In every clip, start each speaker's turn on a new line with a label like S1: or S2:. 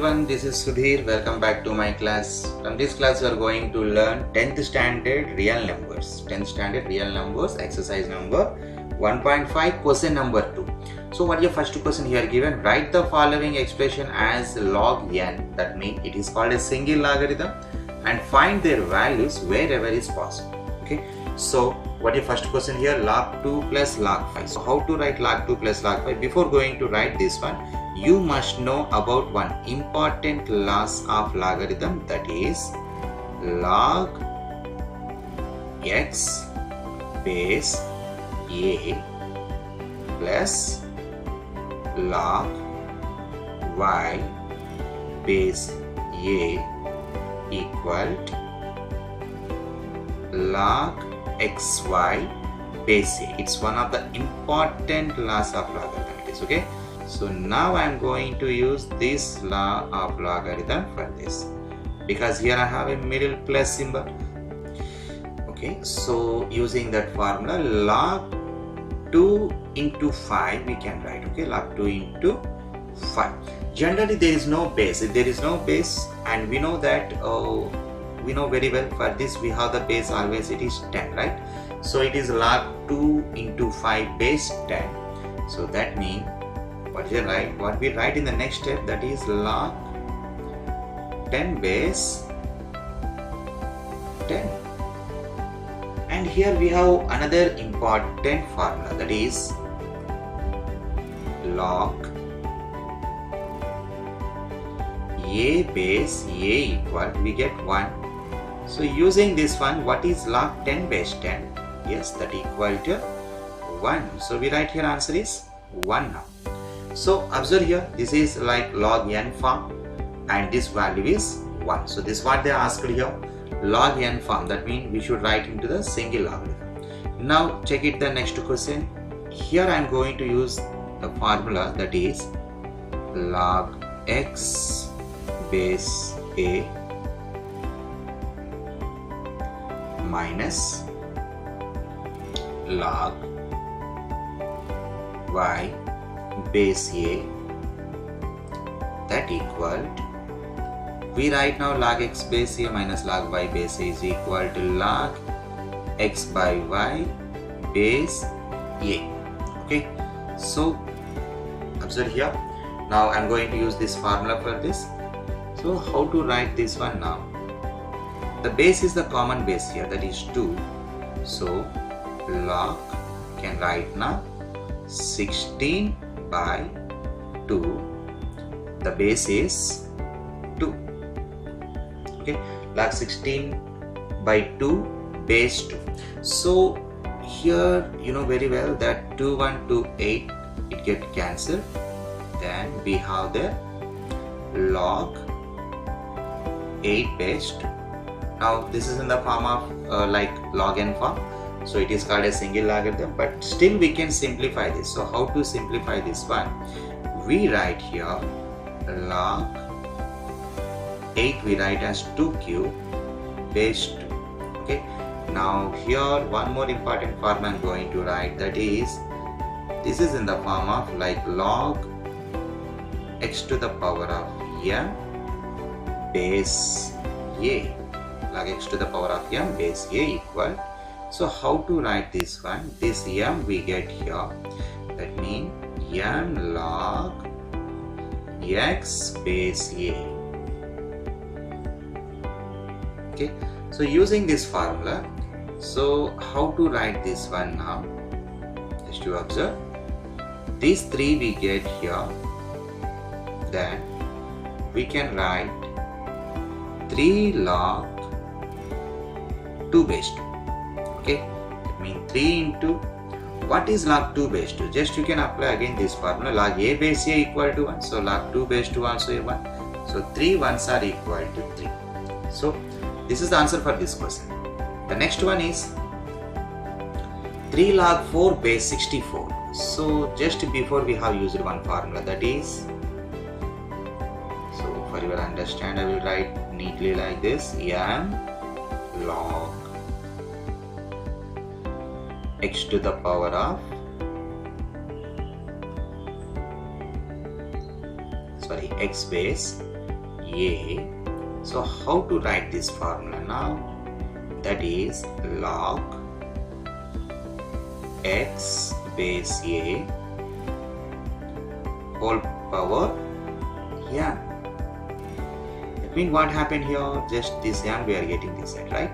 S1: everyone, this is Sudhir. Welcome back to my class. From this class we are going to learn 10th standard real numbers. 10th standard real numbers, exercise number 1.5, question number 2. So what is your first question here given? Write the following expression as log n, that means it is called a single logarithm, and find their values wherever is possible. Okay, so what is your first question here? Log 2 plus log 5. So how to write log 2 plus log 5? Before going to write this one, you must know about one important laws of logarithm, that is log x base a plus log y base a equal to log xy base a. It's one of the important laws of logarithm. It is okay. So now I am going to use this law of logarithm for this, because here I have a middle plus symbol. Okay, so using that formula, log 2 into 5 we can write. Okay, log 2 into 5. Generally there is no base. If there is no base, and we know that we know very well, for this we have the base always, it is 10, right? So it is log 2 into 5 base 10. So that means what we write in the next step, that is log 10 base 10. And here we have another important formula, that is log a base a equal, we get 1. So using this one, what is log 10 base 10? Yes, that equal to 1. So we write here answer is 1 now. So observe here, this is like log n form and this value is 1. So this is what they asked here, log n form, that means we should write into the single logarithm. Now check it the next question. Here I am going to use the formula, that is log x base a minus log y base a, that equal to, we write now log x base a minus log y base a is equal to log x by y base a. Okay, so observe here, now I am going to use this formula for this. So how to write this one now? The base is the common base here, that is 2. So log can write now 16 by 2, the base is 2. Okay, log 16 by 2 base 2. So here you know very well that 2 1 2 8, it get cancelled. Then we have the log 8 base 2. Now this is in the form of like log n form, so it is called a single logarithm, but still we can simplify this. So how to simplify this one? We write here log 8, we write as 2 cube base 2. Okay, now here one more important form I am going to write, that is, this is in the form of like log x to the power of m base a, log x to the power of m base a equal. So how to write this one? This m we get here, that means m log x base a. Okay, so using this formula, so how to write this one now? Just to observe, these 3 we get here, then we can write 3 log 2 base 2. Okay, that means 3 into, what is log 2 base 2? Just you can apply again this formula, log a base a equal to 1. So log 2 base 2 also a 1. So 3 ones are equal to 3. So this is the answer for this question. The next one is 3 log 4 base 64. So just before we have used one formula, that is, so for your understand I will write neatly like this, m log x to the power of x base a. So how to write this formula now? That is log x base a whole power n. That means what happened here? Just this n we are getting this side, right?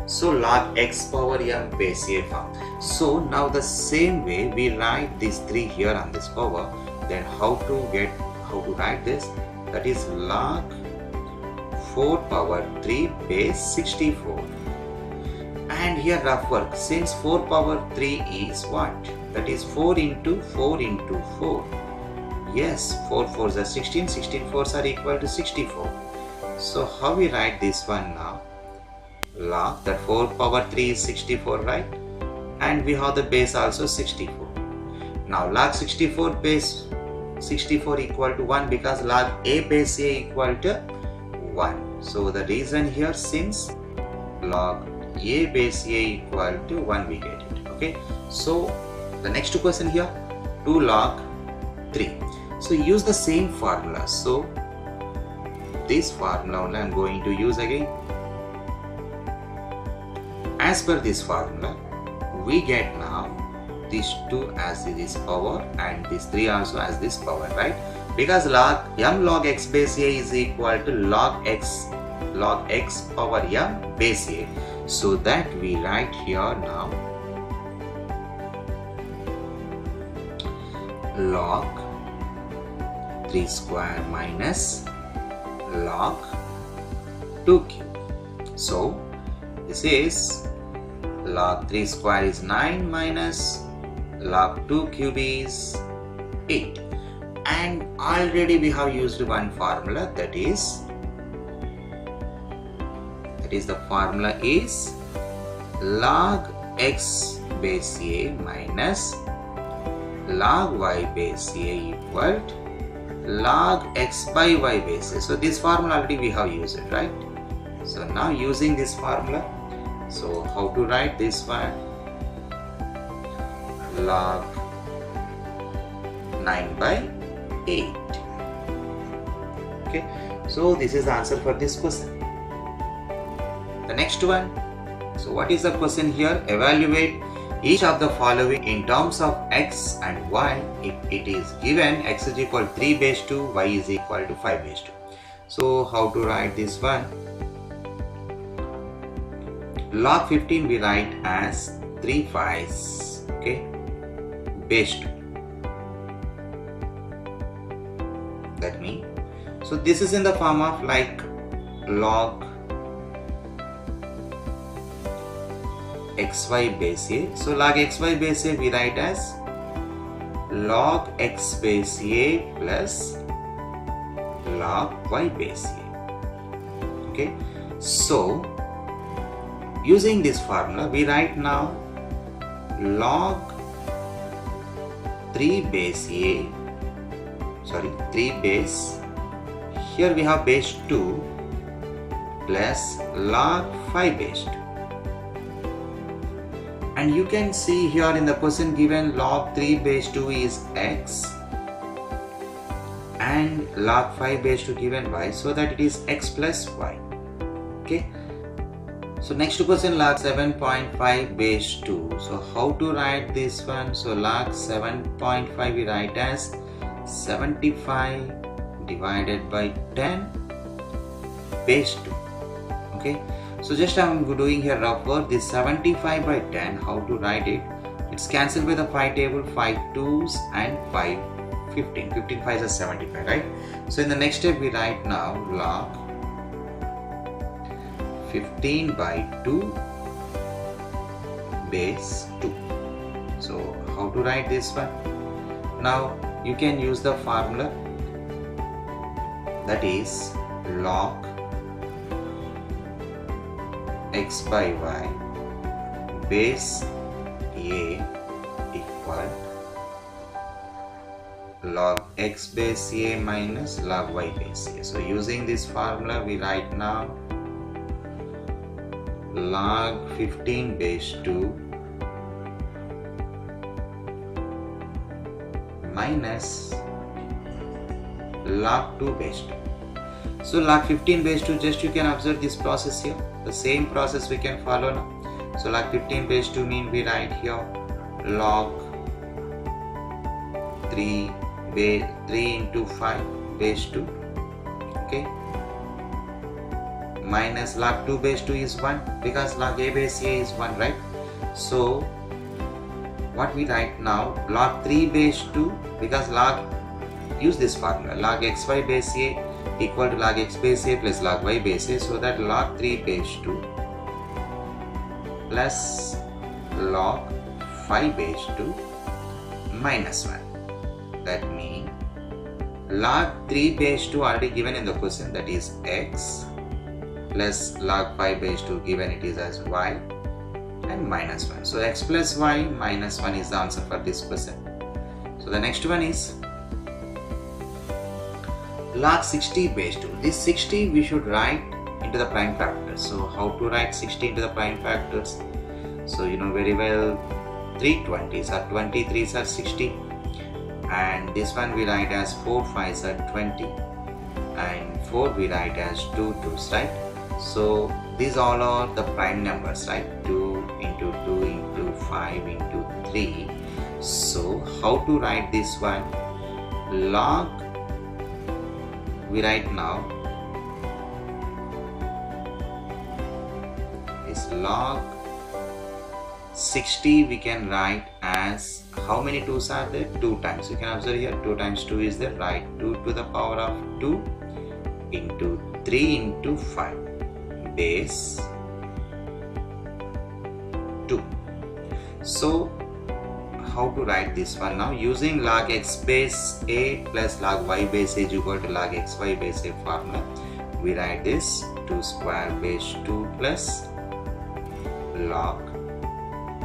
S1: So log x power m base a form. So now the same way we write these 3 here on this power. Then how to write this? That is log 4 power 3 base 64. And here rough work, since 4 power 3 is what? That is 4 into 4 into 4. Yes, 4 4s are 16, 16 4s are equal to 64. So how we write this one now? Log, that 4 power 3 is 64, right? And we have the base also 64. Now log 64 base 64 equal to 1 because log a base a equal to 1. So the reason here, since log a base a equal to 1, we get it. Okay. So the next question here, 2 log 3. So use the same formula. So this formula only I am going to use again. As per this formula, we get now this 2 as this power and this 3 also as this power, right? Because log m log x base a is equal to log x power m base a. So that we write here now log 3 square minus log 2 cube. So this is log 3 square is 9 minus log 2 cube is 8. And already we have used one formula, that is the formula is log x base a minus log y base a equal to log x by y base a. So this formula already we have used it, right? So now using this formula, so how to write this one? Log 9 by 8. Okay, so this is the answer for this question. The next one, so what is the question here? Evaluate each of the following in terms of x and y if it is given x is equal to 3 base 2, y is equal to 5 base 2. So how to write this one? Log 15 we write as 3 5s, okay, base 2. That means, so this is in the form of like log xy base a. So log xy base a we write as log x base a plus log y base a. Okay, so using this formula we write now log 3 base a, 3 base, here we have base 2 plus log 5 base 2. And you can see here in the question given log 3 base 2 is x and log 5 base 2 given y, so that it is x plus y. Okay. So next question, log 7.5 base 2. So how to write this one? So log 7.5 we write as 75 divided by 10 base 2. Okay. So just I am doing here rough work. This 75 by 10, how to write it? It's cancelled by the 5 table, 5 2s and 5 15. 15 5s are 75, right? So in the next step we write now log 15 by 2 base 2. So how to write this one? Now you can use the formula, that is log x by y base a equal log x base a minus log y base a. So using this formula we write now log 15 base 2 minus log 2 base 2. So log 15 base 2, just you can observe this process here. The same process we can follow now. So log 15 base 2 mean we write here log 3 into 5 base 2. Okay. Minus log 2 base 2 is 1 because log a base a is 1, right? So what we write now, log 3 base 2, because use this formula, log xy base a equal to log x base a plus log y base a, so that log 3 base 2 plus log 5 base 2 minus 1. That means log 3 base 2 already given in the question, that is x, plus log 5 base 2 given it is as y, and minus 1. So x plus y minus 1 is the answer for this question. So the next one is log 60 base 2. This 60 we should write into the prime factors. So how to write 60 into the prime factors? So you know very well, 3 20s are 23s are 60, and this one we write as 4 5s are 20, and 4 we write as 2 2s, right? So these all are the prime numbers, right? 2 into 2 into 5 into 3. So how to write this one? Log, we write now is log 60 we can write as, how many 2's are there? 2 times. You can observe here 2 times 2 is there, right? 2 to the power of 2 into 3 into 5 base 2. So how to write this one now? Using log x base a plus log y base a is equal to log xy base a formula, we write this 2 square base 2 plus log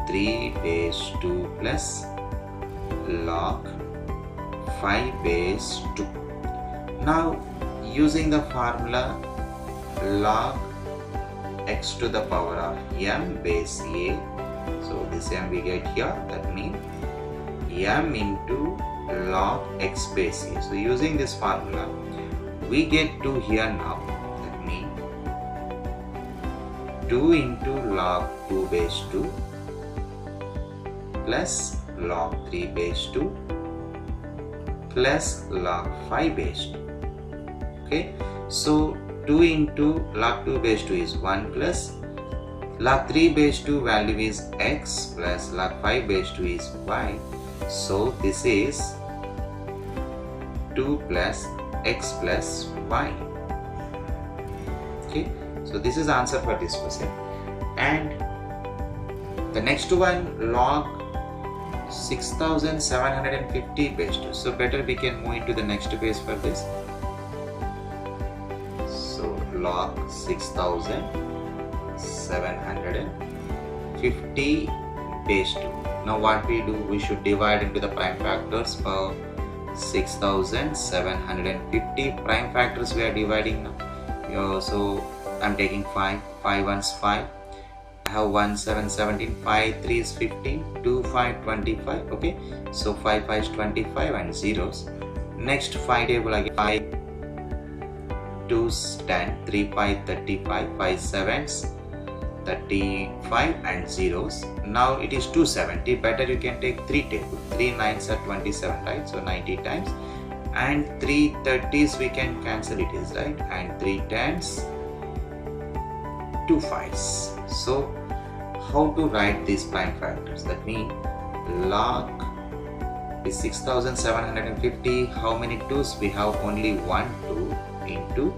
S1: 3 base 2 plus log 5 base 2. Now using the formula log x to the power of m base a, so this m we get here, that means m into log x base a. So using this formula we get 2 here now, that means 2 into log 2 base 2 plus log 3 base 2 plus log 5 base 2. Okay, so 2 into log 2 base 2 is 1 plus log 3 base 2 value is x plus log 5 base 2 is y. So this is 2 plus x plus y. Okay, so this is the answer for this question. And the next one, log 6750 base 2. So better we can move into the next page for this. So log 6750 base 2. Now what we do, we should divide into the prime factors for 6750 prime factors we are dividing now. So I'm taking 5 ones 5, I have 1 7 17, 5 3 is 15, 2 5 25. Okay, so 5 5 is 25 and zeros. Next 5 table again, 5 2's 10, 3 5 35, 5 7's 35 and zeros. Now it is 270. Better you can take 3 table. 3 9's are 27, right? So 90 times, and 3 30's we can cancel it is, right? And 3 10's, 2 5's. So how to write these prime factors? That means log is 6750. How many 2's we have? Only 1 2 into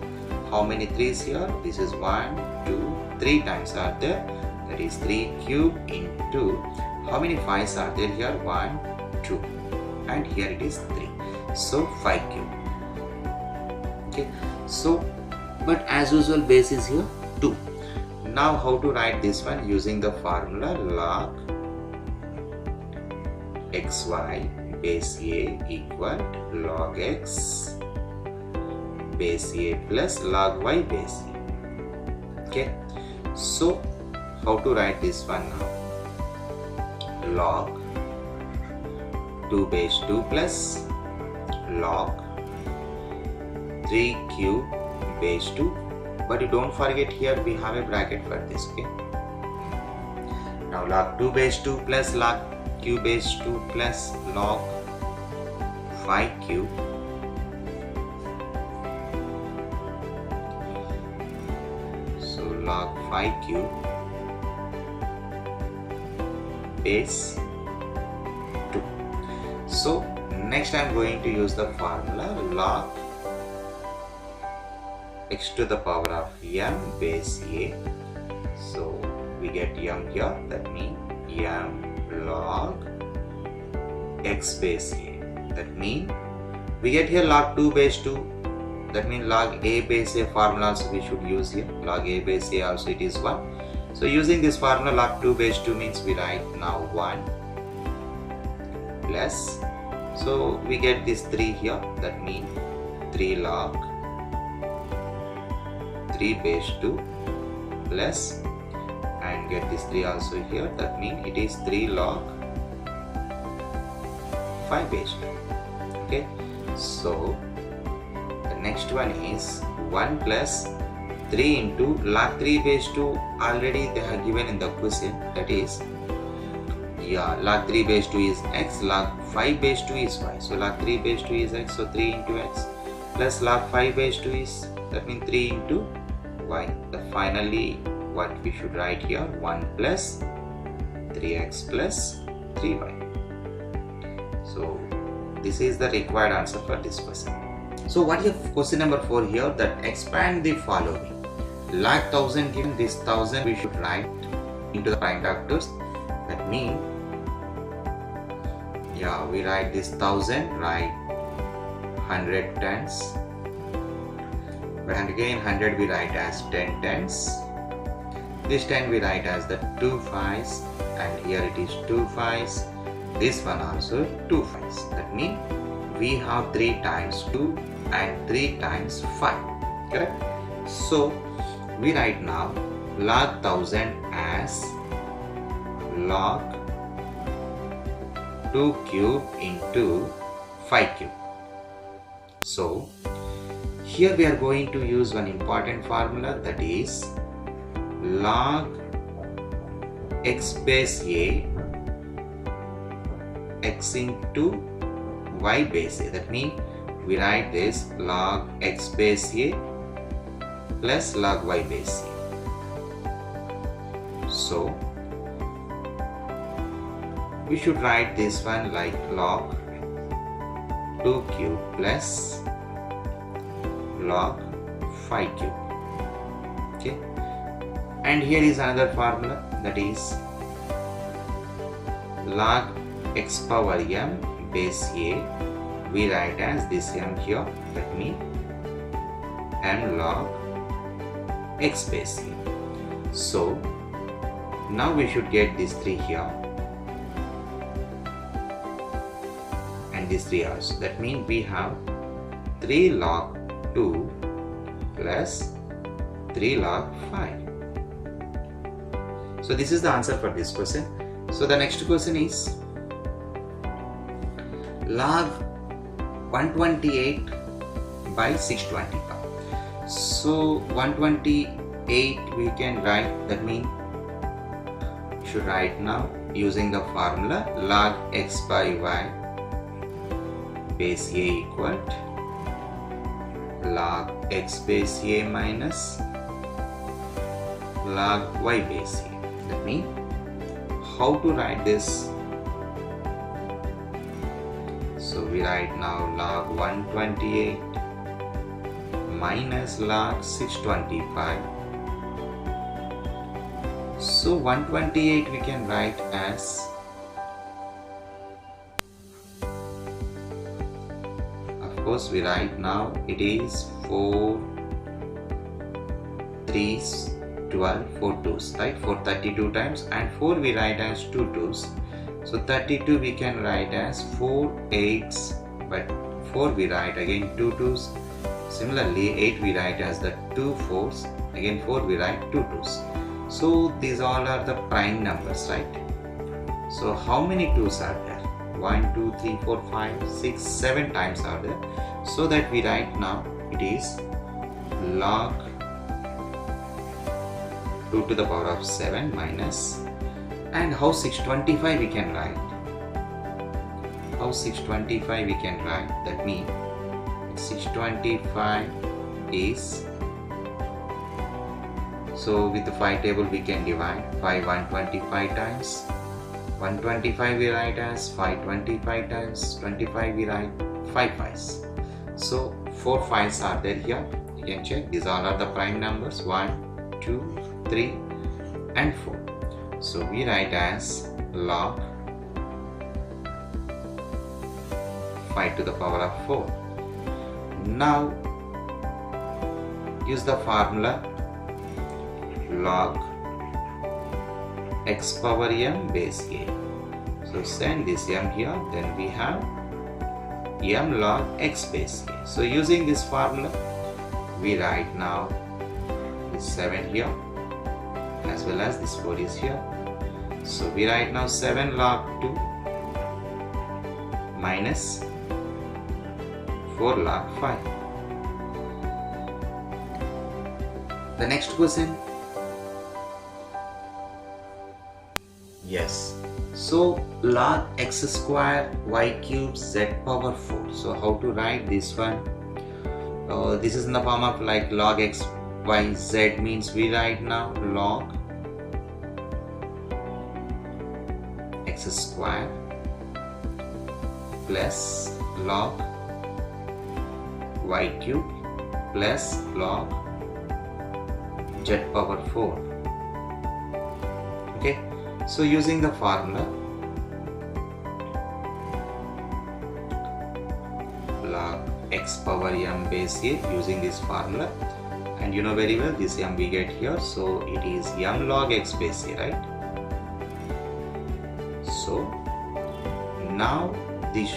S1: how many 3's here? This is 1 2 3 times are there, that is 3 cube into how many 5's are there here? 1 2, and here it is 3, so 5 cube. Okay, so but as usual base is here 2. Now how to write this one? Using the formula log xy base a equal log x base a plus log y base a. Okay, so how to write this one now? Log 2 base 2 plus log 3 cube base 2, but you don't forget here we have a bracket for this. Okay, now log 2 base 2 plus log q base 2 plus log 5q log 5q base 2. So next I am going to use the formula log x to the power of m base a. So we get m here, that means m log x base a. That means we get here log 2 base 2. That means log a base a formula also we should use here. Log a base a also it is 1. So using this formula log 2 base 2 means we write now 1 plus. So we get this 3 here. That means 3 log 3 base 2 plus, and get this 3 also here. That means it is 3 log 5 base 2. Okay. So next one is 1 plus 3 into log 3 base 2. Already they have given in the question, that is log 3 base 2 is x, log 5 base 2 is y. So log 3 base 2 is x, so 3 into x plus log 5 base 2 is, that means 3 into y. Finally what we should write here, 1 plus 3x plus 3y. So this is the required answer for this question. So what is question number 4 here, that expand the following. Log 1000 given, this 1000 we should write into the prime factors. That means we write this 1000, write 100 tens, but again 100 we write as 10 tens. This 10 we write as the 2 5s, and here it is 2 5s. This one also 2 5s. That means we have 3 times 2 and 3 times 5. Correct? So we write now log 1000 as log 2 cube into 5 cube. So here we are going to use one important formula, that is log x base a x into y base a. That means we write this log x base a plus log y base a. So we should write this one like log 2 cube plus log 5 cube. Okay, and here is another formula, that is log x power m base a. We write as this m here, that means m log x base a. So now we should get this 3 here and this 3 also. That means we have 3 log 2 plus 3 log 5. So this is the answer for this question. So the next question is log 128 by 625. So 128 we can write, that means we should write now using the formula log x by y base a equal to log x base a minus log y base a. That means how to write this? So we write now log 128 minus log 625. So 128 we can write as, of course we write now it is 4 3s 12, 4 2s, right? 4 32 times, and 4 we write as 2 2s. So 32 we can write as 4 8s, but 4 we write again 2 2s. Similarly 8 we write as the 2 4s, again 4 we write 2 2s. So these all are the prime numbers, right? So how many 2s are there? 1 2 3 4 5 6 7 times are there. So that we write now it is log 2 to the power of 7 minus, and how 625 we can write? How 625 we can write? That means 625 is, so with the 5 table we can divide 5 125 times. 125 we write as 525 times 25 we write 5 5s. So 4 5s are there here. You can check. These all are the prime numbers 1, 2, 3 and 4. So we write as log 5 to the power of 4. Now use the formula log x power m base a. So send this m here, then we have m log x base a. So using this formula we write now this 7 here as well as this 4 is here. So we write now 7 log 2 minus 4 log 5. The next question. Yes. So log x square y cube z power 4. So how to write this one? This is in the form of like log x y z, means we write now log x square plus log y cube plus log z power 4. Okay, so using the formula log x power m base a, using this formula, and you know very well this m we get here, so it is m log x base a, right? So now these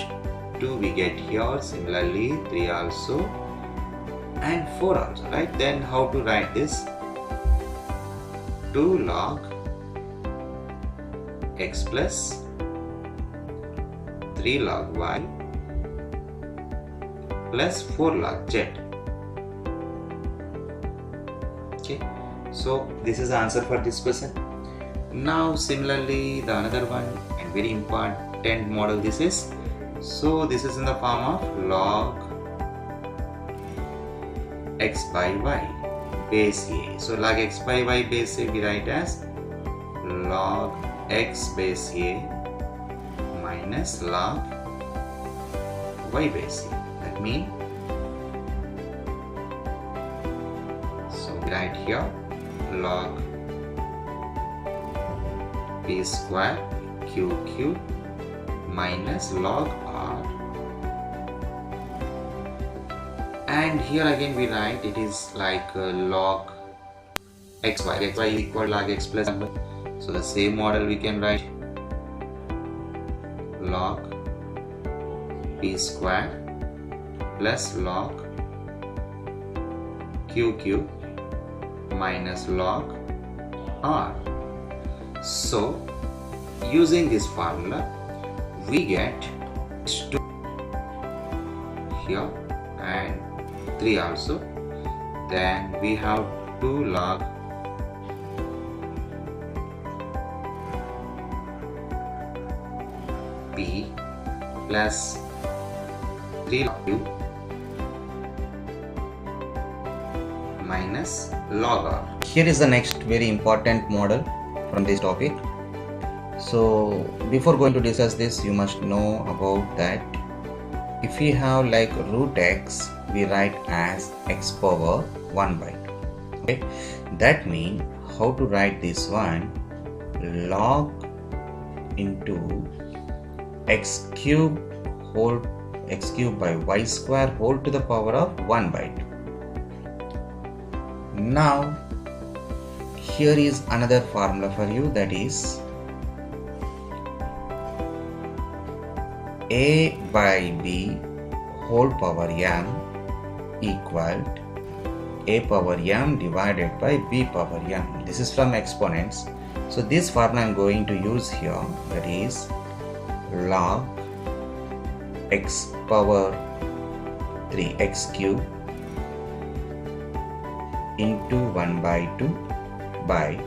S1: 2 we get here, similarly 3 also and 4 also, right? Then how to write this? 2 log x plus 3 log y plus 4 log z. Okay, so this is the answer for this question. Now similarly the another one and very important model this is. So this is in the form of log x by y base a. So log x by y base a we write as log x base a minus log y base a. That means, so we write here log p square q cube minus log r, and here again we write it is like log xy equal log x plus 1. So the same model we can write log p square plus log q cube minus log r. So using this formula we get 2 here and 3 also. Then we have 2 log p plus 3 log q minus log r. Here is the next very important model from this topic. So before going to discuss this, you must know about that if we have like root x, we write as x power 1 by 2. Okay, that means how to write this one? Log into x cube by y square whole to the power of 1 by 2. Now here is another formula for you, that is a by b whole power m equal a power m divided by b power m. This is from exponents. So this formula I am going to use here, that is log x power 3 x cube into 1 by 2 by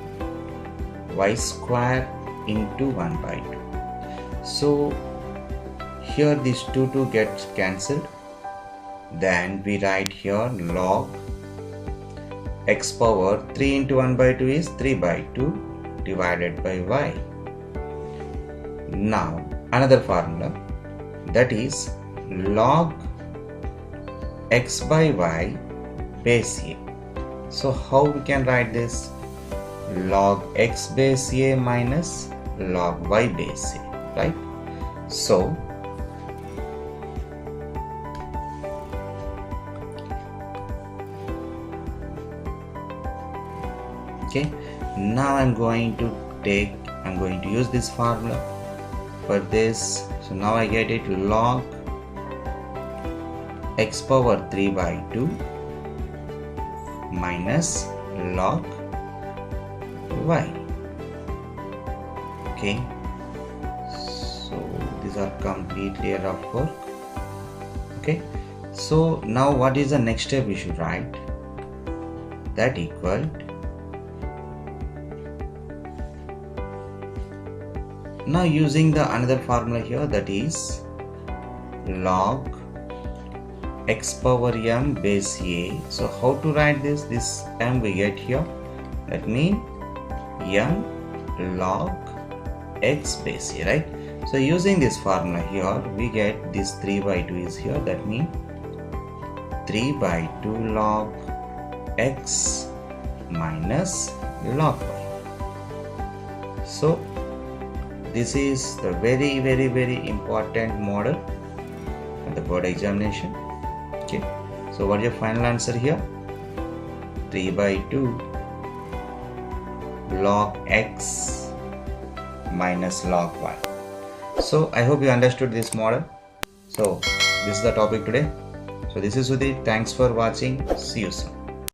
S1: y square into 1 by 2. So here these two gets cancelled. Then we write here log x power 3 into 1 by 2 is 3 by 2 divided by y. Now another formula, that is log x by y base a. So how we can write this? Log x base a minus log y base a, right? So okay, now I'm going to use this formula for this. So now I get it, log x power 3 by 2 minus log y. Okay, so these are completely a rough work. Okay, so now what is the next step we should write? That equal, now using the another formula here, that is log x power m base a. So how to write this? This m we get here, that means m log x base a, right? So using this formula here, we get this 3 by 2 is here, that means 3 by 2 log x minus log y. So this is the very important model for the board examination. Okay, so what is your final answer here? 3 by 2 log x minus log y. So I hope you understood this model. So this is the topic today. So this is Sudhir. Thanks for watching. See you soon.